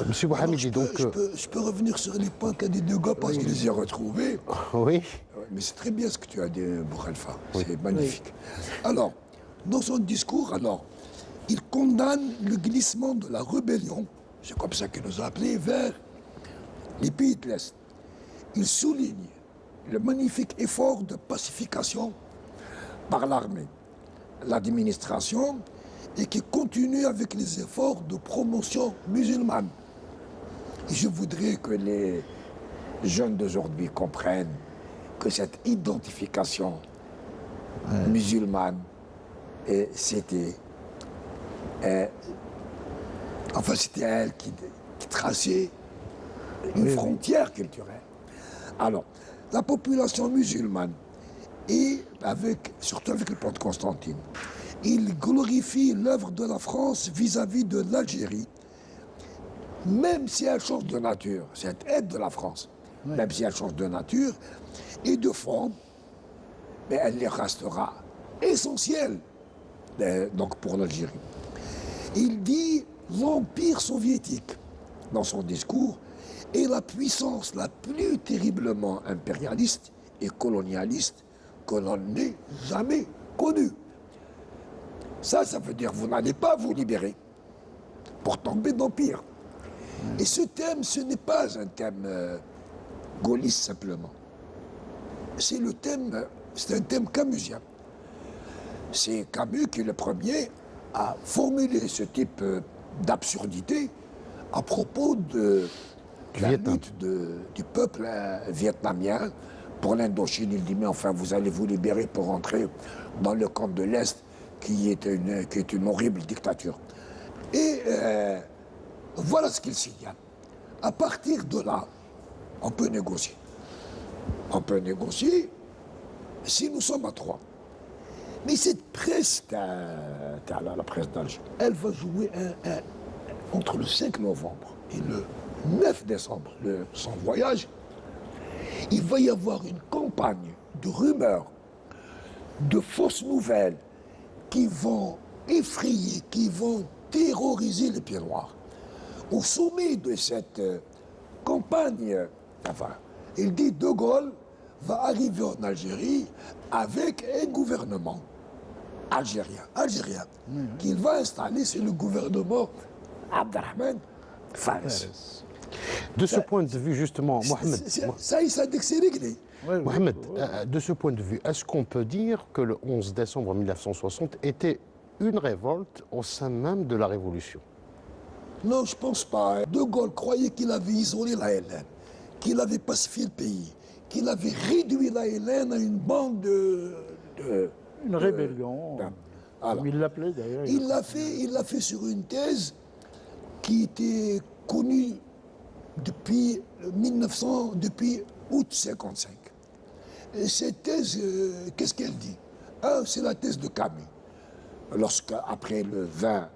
Monsieur Mohamedi, donc... Je peux revenir sur les points qu'a dit Degas parce que je les ai retrouvés. Oui. Mais c'est très bien ce que tu as dit, Bourhalfa. C'est magnifique. Alors, dans son discours, il condamne le glissement de la rébellion, c'est comme ça qu'il nous a appelés, vers les pays de l'Est. Il souligne le magnifique effort de pacification par l'armée, l'administration, et qui continue avec les efforts de promotion musulmane. Et je voudrais que les jeunes d'aujourd'hui comprennent que cette identification musulmane, c'était elle qui traçait une frontière culturelle. Alors, la population musulmane, et surtout avec le pont de Constantine, il glorifie l'œuvre de la France vis-à-vis de l'Algérie, même si elle change de nature, cette aide de la France, même si elle change de nature et de forme, mais elle les restera essentielle donc pour l'Algérie. Il dit l'Empire soviétique, dans son discours, est la puissance la plus terriblement impérialiste et colonialiste que l'on n'ait jamais connue. Ça veut dire que vous n'allez pas vous libérer pour tomber d'empire. Et ce thème, ce n'est pas un thème gaulliste simplement. C'est un thème camusien. C'est Camus qui est le premier à formuler ce type d'absurdité à propos de la lutte du peuple vietnamien pour l'Indochine. Il dit, mais enfin, vous allez vous libérer pour entrer dans le camp de l'Est, qui est une horrible dictature. Et voilà ce qu'il signale. À partir de là, on peut négocier. On peut négocier si nous sommes à 3. Mais cette presse, la presse d'Alger, elle va jouer entre le 5 novembre et le 9 décembre, son voyage. Il va y avoir une campagne de rumeurs, de fausses nouvelles, qui vont effrayer, qui vont terroriser les pieds noirs. Au sommet de cette campagne, il dit De Gaulle va arriver en Algérie avec un gouvernement algérien, qu'il va installer, c'est le gouvernement Abdelrahman Fares. De ce point de vue, justement, Mohamed... Mohamed, de ce point de vue, est-ce qu'on peut dire que le 11 décembre 1960 était une révolte au sein même de la Révolution? Non, je ne pense pas. De Gaulle croyait qu'il avait isolé la LN, qu'il avait pacifié le pays, qu'il avait réduit la LN à une bande une rébellion, comme il l'appelait d'ailleurs. Il l'a fait sur une thèse qui était connue depuis août 1955. Et cette thèse, qu'est-ce qu'elle dit? C'est la thèse de Camus. Lorsqu'après le 20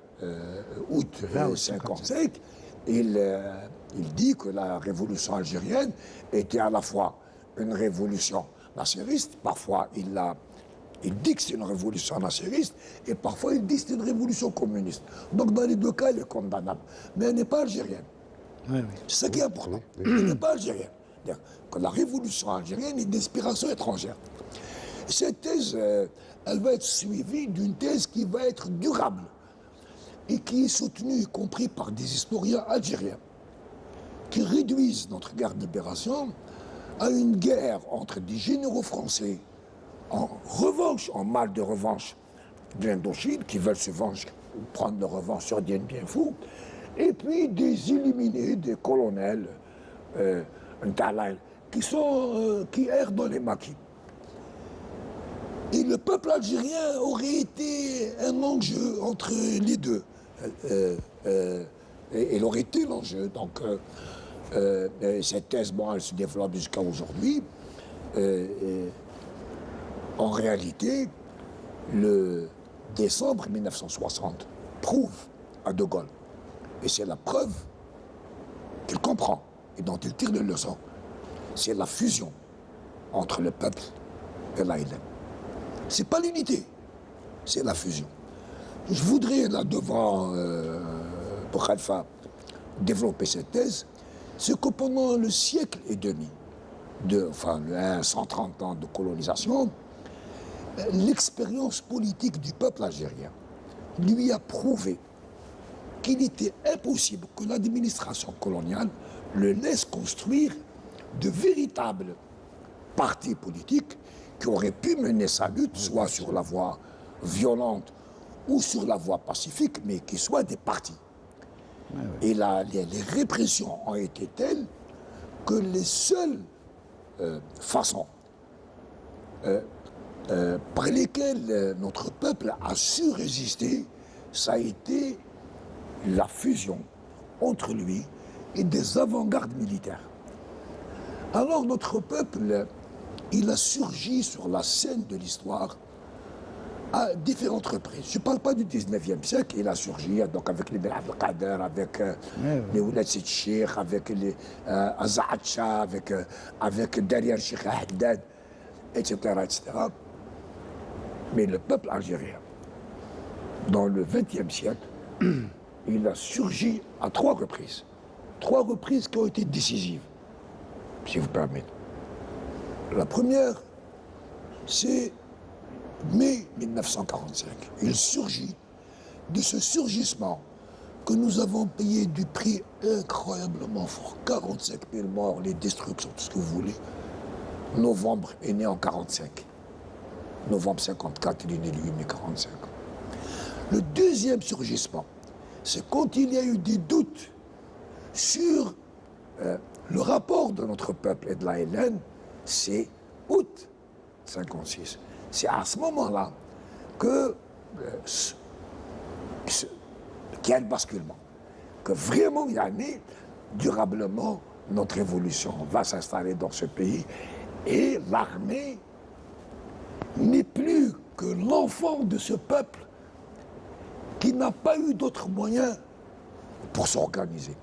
août 1955, il dit que la révolution algérienne était à la fois une révolution nassériste, parfois il dit que c'est une révolution nassériste, et parfois il dit que c'est une révolution communiste. Donc dans les deux cas, elle est condamnable. Mais elle n'est pas algérienne. C'est ça qui est important. Elle n'est pas algérienne. C'est-à-dire que la révolution algérienne est d'inspiration étrangère. Cette thèse, elle va être suivie d'une thèse qui va être durable et qui est soutenue, y compris par des historiens algériens, qui réduisent notre guerre de libération à une guerre entre des généraux français en revanche, en mal de revanche de l'Indochine, qui veulent se venger, prendre leur revanche sur Dien Bien Phu, et puis des illuminés, des colonels, qui errent dans les maquis. Et le peuple algérien aurait été un enjeu entre les deux. Et il aurait été l'enjeu. Donc, cette thèse, bon, elle se développe jusqu'à aujourd'hui. En réalité, le décembre 1960 prouve à De Gaulle, et c'est la preuve qu'il comprend et dont il tire les leçons, c'est la fusion entre le peuple et l'ALN. C'est pas l'unité, c'est la fusion. Je voudrais, là, devant pour Khalifa, développer cette thèse, c'est que pendant le siècle et demi, enfin 130 ans de colonisation, l'expérience politique du peuple algérien lui a prouvé qu'il était impossible que l'administration coloniale le laisse construire de véritables partis politiques qui auraient pu mener sa lutte, soit sur la voie violente ou sur la voie pacifique, mais qui soient des partis. Et là, les répressions ont été telles que les seules façons par lesquelles notre peuple a su résister, ça a été la fusion entre lui et des avant-gardes militaires. Alors notre peuple, il a surgi sur la scène de l'histoire à différentes reprises. Je ne parle pas du 19e siècle, il a surgi donc avec les Ben Abdelkader, avec les Oulad Sid Cheikh, avec les Azad Shah, avec derrière Cheikh Haddad, etc., etc. Mais le peuple algérien, dans le XXe siècle, il a surgi à 3 reprises. 3 reprises qui ont été décisives, si vous permettez. La première, c'est mai 1945. Il surgit de ce surgissement que nous avons payé du prix incroyablement fort. 45 000 morts, les destructions, tout ce que vous voulez. Novembre est né en 45. Novembre 54, il est né le 8 mai 45. Le deuxième surgissement, c'est quand il y a eu des doutes sur le rapport de notre peuple et de l'ALN, c'est août 56. C'est à ce moment-là qu'il y a le basculement, que vraiment il y a né durablement notre évolution va s'installer dans ce pays et l'armée n'est plus que l'enfant de ce peuple qui n'a pas eu d'autres moyens pour s'organiser.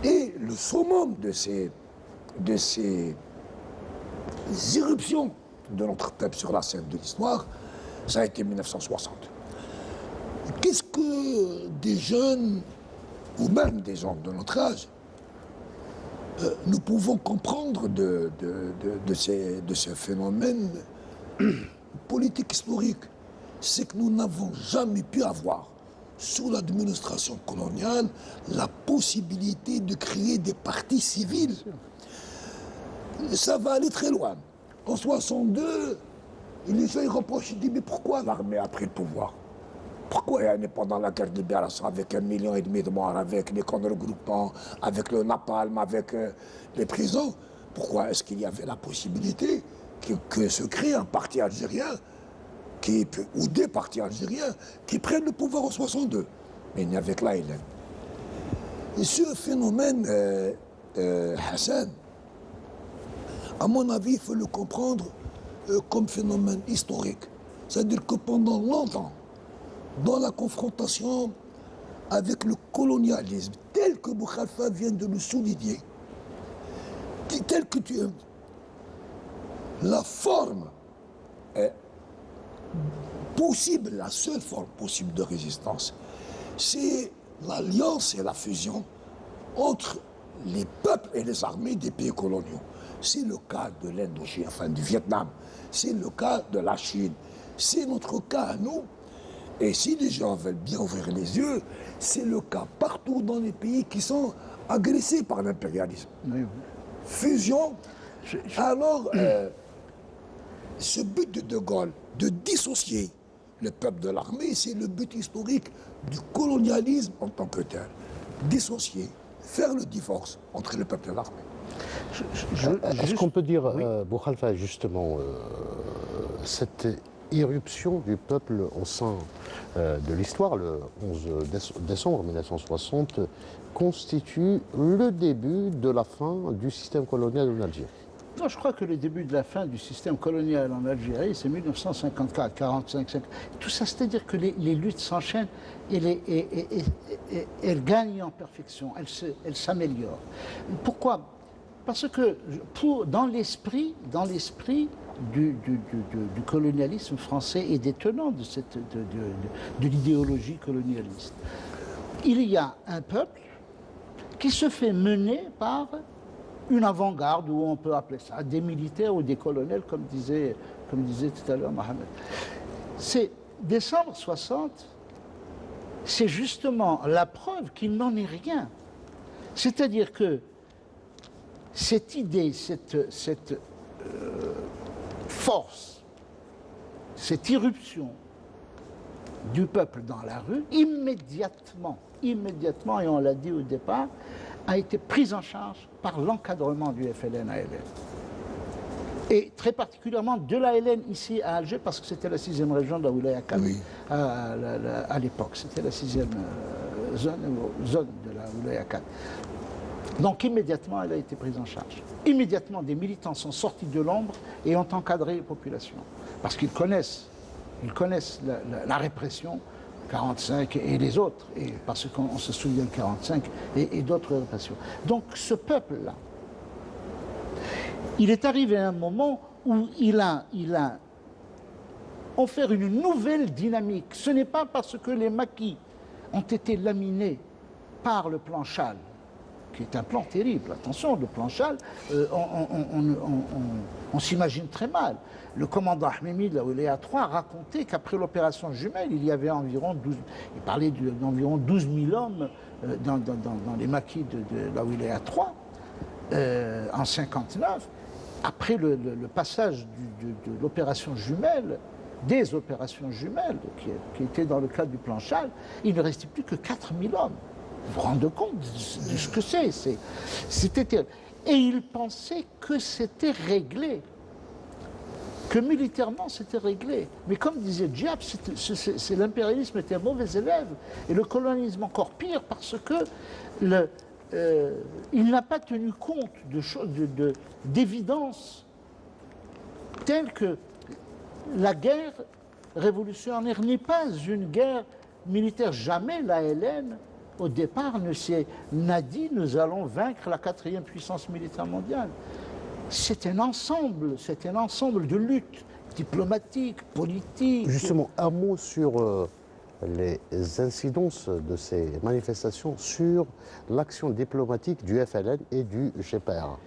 Et le summum de ces irruptions de notre peuple sur la scène de l'histoire, ça a été 1960. Qu'est-ce que des jeunes, ou même des gens de notre âge, nous pouvons comprendre de ce phénomène politique historique? C'est que nous n'avons jamais pu avoir, sous l'administration coloniale, la possibilité de créer des partis civils. Ça va aller très loin. En 62, les gens reprochent, ils disent, mais pourquoi l'armée a pris le pouvoir? Pourquoi pendant la guerre de libération, avec 1,5 million de morts, avec les camps de regroupement, avec le napalm, avec les prisons, pourquoi est-ce qu'il y avait la possibilité que se crée un parti algérien, ou des partis algériens, qui prennent le pouvoir en 62? Mais il n'y avait que l'ALN. Et ce phénomène, Hassan, à mon avis, il faut le comprendre comme phénomène historique. C'est-à-dire que pendant longtemps, dans la confrontation avec le colonialisme, tel que Boukhalifa vient de le souligner, tel que la forme possible, la seule forme possible de résistance, c'est l'alliance et la fusion entre les peuples et les armées des pays coloniaux. C'est le cas de l'Indochine, enfin du Vietnam, c'est le cas de la Chine, c'est notre cas à nous. Et si les gens veulent bien ouvrir les yeux, c'est le cas partout dans les pays qui sont agressés par l'impérialisme. Oui. Fusion. Alors, ce but de De Gaulle, de dissocier le peuple de l'armée, c'est le but historique du colonialisme en tant que tel. Dissocier, faire le divorce entre le peuple et l'armée. Est-ce qu'on peut dire, Oui. Boukhalifa, justement, cette irruption du peuple au sein de l'histoire, le 11 décembre 1960, constitue le début de la fin du système colonial en Algérie? Non, je crois que le début de la fin du système colonial en Algérie, c'est 1954, 45, 50. Tout ça, c'est-à-dire que les luttes s'enchaînent et elles gagnent en perfection, elles s'améliorent. Pourquoi? Parce que dans l'esprit du colonialisme français et des tenants de l'idéologie colonialiste, il y a un peuple qui se fait mener par une avant-garde, ou on peut appeler ça des militaires ou des colonels, comme disait tout à l'heure Mohamed. C'est décembre 60, c'est justement la preuve qu'il n'en est rien. C'est-à-dire que cette idée, cette force, cette irruption du peuple dans la rue, immédiatement, et on l'a dit au départ, a été prise en charge par l'encadrement du FLN-ALN. Et très particulièrement de l'ALN ici à Alger, parce que c'était la 6e région de la Wilaya 4 Oui. à l'époque. C'était la 6e zone de la Wilaya 4. Donc immédiatement, elle a été prise en charge. Immédiatement, des militants sont sortis de l'ombre et ont encadré les populations. Parce qu'ils connaissent la répression, 45 et les autres, et parce qu'on se souvient de 45 et d'autres répressions. Donc ce peuple-là, il est arrivé à un moment où il a offert une nouvelle dynamique. Ce n'est pas parce que les maquis ont été laminés par le plan Chal, qui est un plan terrible. Attention, le plan Chal, on s'imagine très mal. Le commandant Ahmemi de la Wilaya 3 racontait qu'après l'opération Jumelle, il y avait environ 12, il parlait d'environ 12 000 hommes dans les maquis de la Wilaya 3 en 59. Après le passage de l'opération Jumelle, des opérations jumelles qui étaient dans le cadre du plan Chal, il ne restait plus que 4 000 hommes. Vous vous rendez compte de ce que c'est? C'était terrible. Et il pensait que c'était réglé, que militairement c'était réglé. Mais comme disait Diab, l'impérialisme était un mauvais élève, et le colonialisme encore pire, parce que il n'a pas tenu compte d'évidences telles que la guerre révolutionnaire n'est pas une guerre militaire. Jamais l'ALN, au départ, n'a dit nous allons vaincre la 4e puissance militaire mondiale. C'est un ensemble de luttes diplomatiques, politiques. Justement, un mot sur les incidences de ces manifestations sur l'action diplomatique du FLN et du GPR.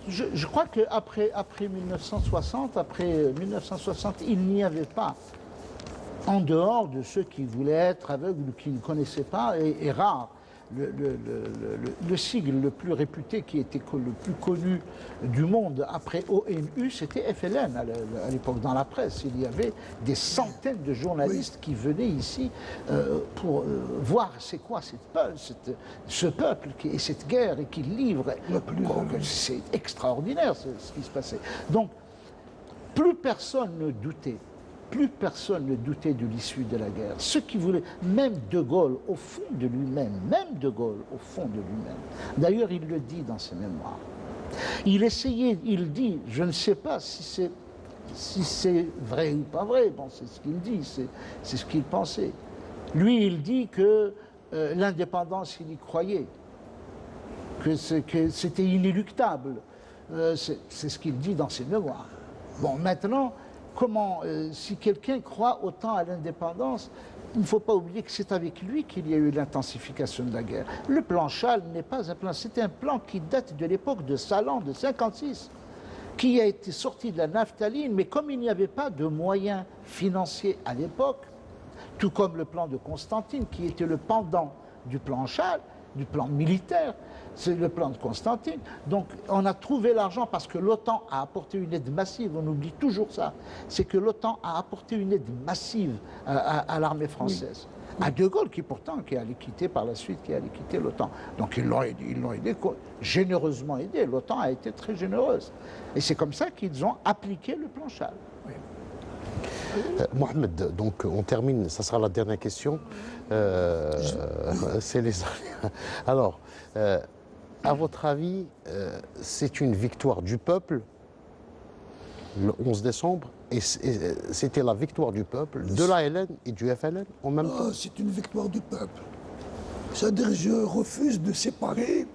Je crois qu'après 1960, il n'y avait pas, en dehors de ceux qui voulaient être aveugles ou qui ne connaissaient pas, et rare, le sigle le plus réputé, qui était le plus connu du monde après ONU, c'était FLN à l'époque. Dans la presse, il y avait des centaines de journalistes qui venaient ici pour voir c'est quoi ce peuple et cette guerre et qui livre. C'est extraordinaire ce qui se passait. Donc, plus personne ne doutait de l'issue de la guerre. Ceux qui voulaient, même De Gaulle, au fond de lui-même, d'ailleurs il le dit dans ses mémoires, il dit, je ne sais pas si c'est vrai ou pas vrai, bon, c'est ce qu'il dit, c'est ce qu'il pensait. Lui, il dit que l'indépendance, il y croyait, que c'était inéluctable. C'est ce qu'il dit dans ses mémoires. Bon, maintenant, comment, si quelqu'un croit autant à l'indépendance, il ne faut pas oublier que c'est avec lui qu'il y a eu l'intensification de la guerre. Le plan Chal n'est pas un plan, c'est un plan qui date de l'époque de Salan, de 1956, qui a été sorti de la naphtaline, mais comme il n'y avait pas de moyens financiers à l'époque, tout comme le plan de Constantine, qui était le pendant du plan Chal, du plan militaire, c'est le plan de Constantine. Donc on a trouvé l'argent parce que l'OTAN a apporté une aide massive, on oublie toujours ça, c'est que l'OTAN a apporté une aide massive à l'armée française. Oui. À De Gaulle, qui pourtant qui allait quitter par la suite, qui allait quitter l'OTAN. Donc ils l'ont aidé, généreusement aidé, l'OTAN a été très généreuse. Et c'est comme ça qu'ils ont appliqué le plan Chal. Oui. Mohamed, donc on termine, ça sera la dernière question. C'est les... Alors, à votre avis, c'est une victoire du peuple, le 11 décembre, et c'était la victoire du peuple, de l'ALN et du FLN en même temps? C'est une victoire du peuple. C'est-à-dire, je refuse de séparer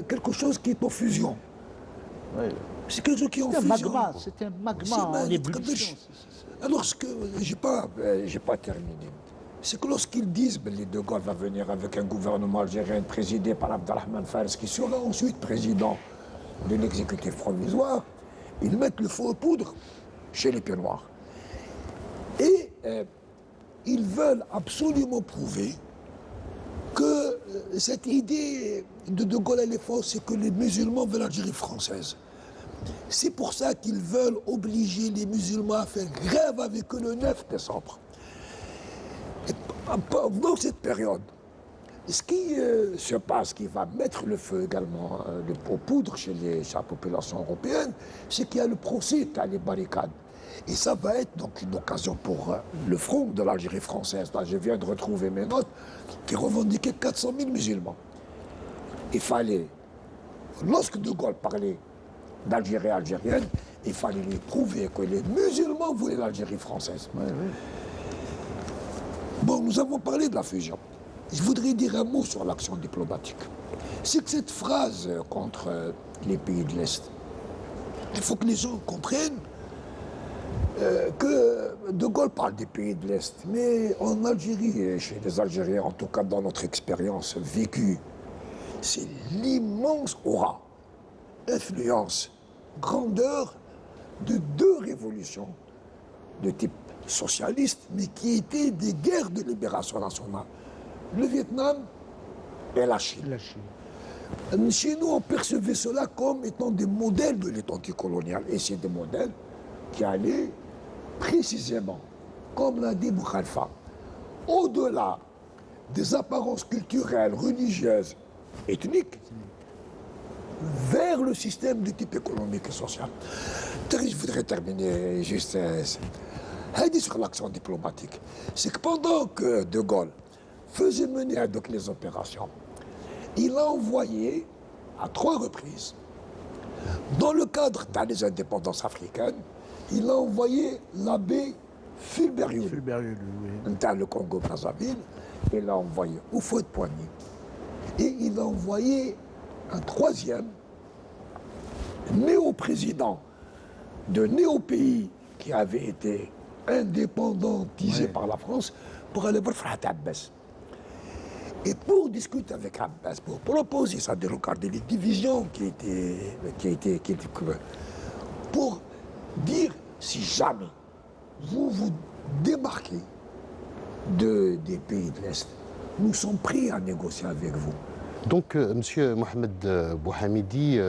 quelque chose qui est en fusion. Oui. C'est quelque chose qui est en fusion. C'est un magma en ébullition. Alors, ce que j'ai pas terminé, c'est que lorsqu'ils disent que De Gaulle va venir avec un gouvernement algérien présidé par Abdelrahman Fares, qui sera ensuite président de l'exécutif provisoire, ils mettent le feu aux poudres chez les Pieds Noirs. Et ils veulent absolument prouver que cette idée de Gaulle, elle est fausse, c'est que les musulmans veulent l'Algérie française. C'est pour ça qu'ils veulent obliger les musulmans à faire grève avec eux le 9 décembre. Et dans cette période, ce qui se passe, qui va mettre le feu également aux poudres chez la population européenne, c'est qu'il y a le procès à les barricades. Et ça va être donc une occasion pour le front de l'Algérie française. Là, je viens de retrouver mes notes, qui revendiquait 400 000 musulmans. Il fallait, lorsque De Gaulle parlait d'Algérie algérienne, il fallait lui prouver que les musulmans voulaient l'Algérie française. Oui, oui. Bon, nous avons parlé de la fusion. Je voudrais dire un mot sur l'action diplomatique. C'est que cette phrase contre les pays de l'Est, il faut que les gens comprennent que De Gaulle parle des pays de l'Est, mais en Algérie, et chez les Algériens, en tout cas dans notre expérience vécue, c'est l'immense aura, influence, grandeur de deux révolutions de type socialiste, mais qui étaient des guerres de libération nationale. Le Vietnam et la Chine. Chez nous, on percevait cela comme étant des modèles de l'état anticolonial. Et c'est des modèles qui allaient précisément, comme l'a dit Boukhalifa, au-delà des apparences culturelles, religieuses, ethniques, vers le système de type économique et social. Je voudrais terminer juste sur l'action diplomatique. C'est que pendant que De Gaulle faisait mener donc les opérations, il a envoyé à 3 reprises, dans le cadre des indépendances africaines, il a envoyé l'abbé Fulbert Youl, dans le Congo-Brazzaville, il l'a envoyé au Fouet-de-Poigny. Et il a envoyé un 3e néo-président de néo-pays qui avait été indépendantisé par la France pour aller voir Farhat Abbas. Et pour discuter avec Abbas, pour proposer ça, de regarder les divisions qui étaient pour dire si jamais vous vous démarquez des pays de l'Est, nous sommes prêts à négocier avec vous. Donc, Monsieur Mohamed Bouhamidi,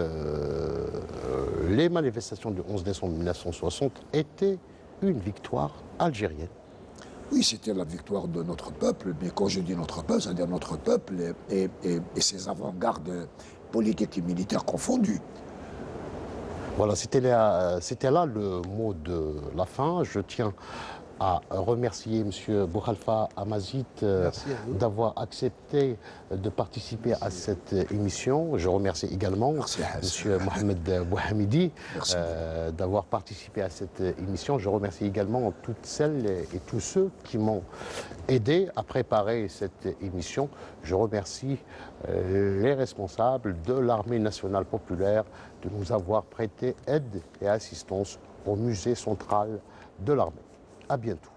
les manifestations du 11 décembre 1960 étaient une victoire algérienne. Oui, c'était la victoire de notre peuple, mais quand je dis notre peuple, c'est-à-dire notre peuple et ses avant-gardes politiques et militaires confondus. Voilà, c'était là le mot de la fin. Je tiens à remercier M. Boukhalifa Amazit d'avoir accepté de participer à cette émission. Je remercie également M. Mohamed Bouhamidi d'avoir participé à cette émission. Je remercie également toutes celles et tous ceux qui m'ont aidé à préparer cette émission. Je remercie les responsables de l'Armée nationale populaire de nous avoir prêté aide et assistance au musée central de l'armée. À bientôt.